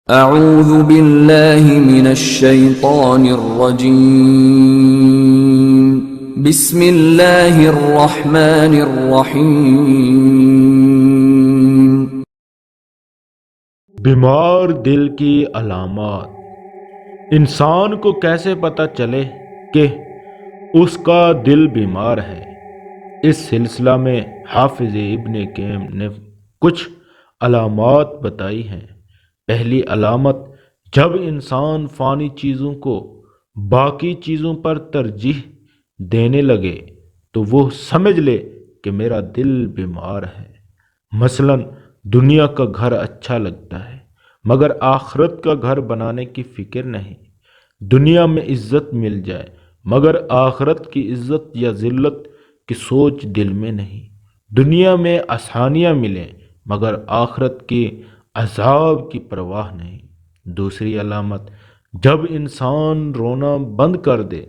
اعوذ باللہ من الشیطان الرجیم بسم اللہ الرحمن الرحیم۔ بیمار دل کی علامات۔ انسان کو کیسے پتہ چلے کہ اس کا دل بیمار ہے؟ اس سلسلہ میں حافظ ابن قیم نے کچھ علامات بتائی ہیں۔ پہلی علامت، جب انسان فانی چیزوں کو باقی چیزوں پر ترجیح دینے لگے تو وہ سمجھ لے کہ میرا دل بیمار ہے۔ مثلا دنیا کا گھر اچھا لگتا ہے مگر آخرت کا گھر بنانے کی فکر نہیں۔ دنیا میں عزت مل جائے مگر آخرت کی عزت یا ذلت کی سوچ دل میں نہیں۔ دنیا میں آسانیاں ملیں مگر آخرت کی عذاب کی پرواہ نہیں۔ دوسری علامت، جب انسان رونا بند کر دے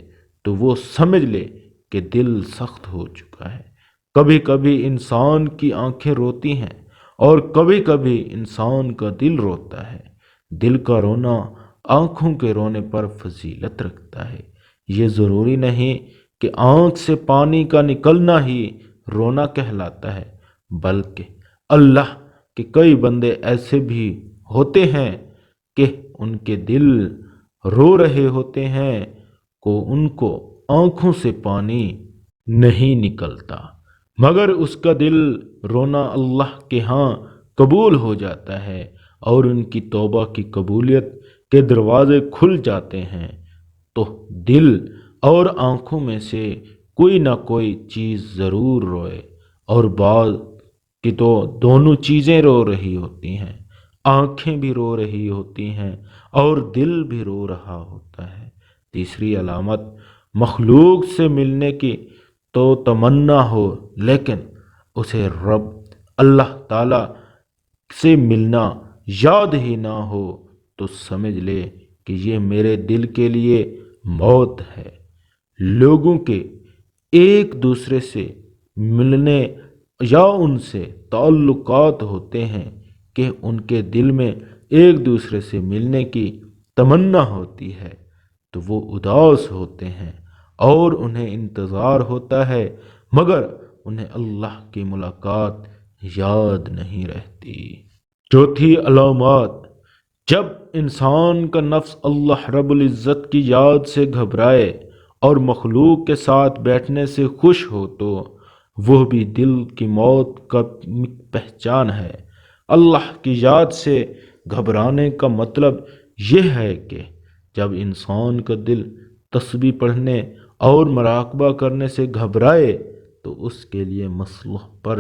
تو وہ سمجھ لے کہ دل سخت ہو چکا ہے۔ کبھی کبھی انسان کی آنکھیں روتی ہیں اور کبھی کبھی انسان کا دل روتا ہے۔ دل کا رونا آنکھوں کے رونے پر فضیلت رکھتا ہے۔ یہ ضروری نہیں کہ آنکھ سے پانی کا نکلنا ہی رونا کہلاتا ہے، بلکہ اللہ کہ کئی بندے ایسے بھی ہوتے ہیں کہ ان کے دل رو رہے ہوتے ہیں ان کو آنکھوں سے پانی نہیں نکلتا مگر اس کا دل رونا اللہ کے ہاں قبول ہو جاتا ہے اور ان کی توبہ کی قبولیت کے دروازے کھل جاتے ہیں۔ تو دل اور آنکھوں میں سے کوئی نہ کوئی چیز ضرور روئے، اور بعض کہ تو دونوں چیزیں رو رہی ہوتی ہیں، آنکھیں بھی رو رہی ہوتی ہیں اور دل بھی رو رہا ہوتا ہے۔ تیسری علامت، مخلوق سے ملنے کی تو تمنا ہو لیکن اسے رب اللہ تعالی سے ملنا یاد ہی نہ ہو تو سمجھ لے کہ یہ میرے دل کے لیے موت ہے۔ لوگوں کے ایک دوسرے سے ملنے یا ان سے تعلقات ہوتے ہیں کہ ان کے دل میں ایک دوسرے سے ملنے کی تمنا ہوتی ہے تو وہ اداس ہوتے ہیں اور انہیں انتظار ہوتا ہے مگر انہیں اللہ کی ملاقات یاد نہیں رہتی۔ چوتھی علامات، جب انسان کا نفس اللہ رب العزت کی یاد سے گھبرائے اور مخلوق کے ساتھ بیٹھنے سے خوش ہو تو وہ بھی دل کی موت کا پہچان ہے۔ اللہ کی یاد سے گھبرانے کا مطلب یہ ہے کہ جب انسان کا دل تسبیح پڑھنے اور مراقبہ کرنے سے گھبرائے تو اس کے لیے مسلح پر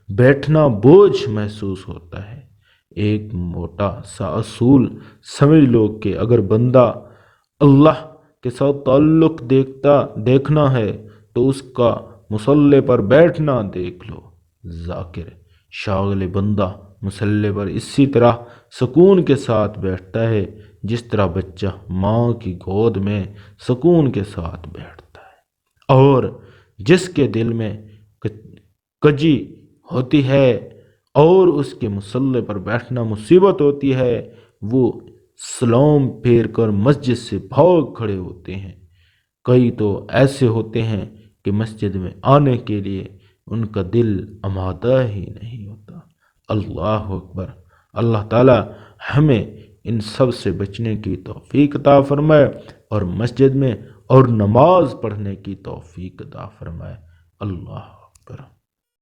بیٹھنا بوجھ محسوس ہوتا ہے۔ ایک موٹا سا اصول سمجھ لو کہ اگر بندہ اللہ کے ساتھ تعلق دیکھنا ہے تو اس کا مصلی پر بیٹھنا دیکھ لو۔ ذاکر شاغل بندہ مصلی پر اسی طرح سکون کے ساتھ بیٹھتا ہے جس طرح بچہ ماں کی گود میں سکون کے ساتھ بیٹھتا ہے، اور جس کے دل میں کجی ہوتی ہے اور اس کے مصلی پر بیٹھنا مصیبت ہوتی ہے وہ سلام پھیر کر مسجد سے بھاگ کھڑے ہوتے ہیں۔ کئی تو ایسے ہوتے ہیں کہ مسجد میں آنے کے لیے ان کا دل آمادہ ہی نہیں ہوتا۔ اللہ اکبر۔ اللہ تعالی ہمیں ان سب سے بچنے کی توفیق عطا فرمائے اور مسجد میں اور نماز پڑھنے کی توفیق عطا فرمائے۔ اللہ اکبر۔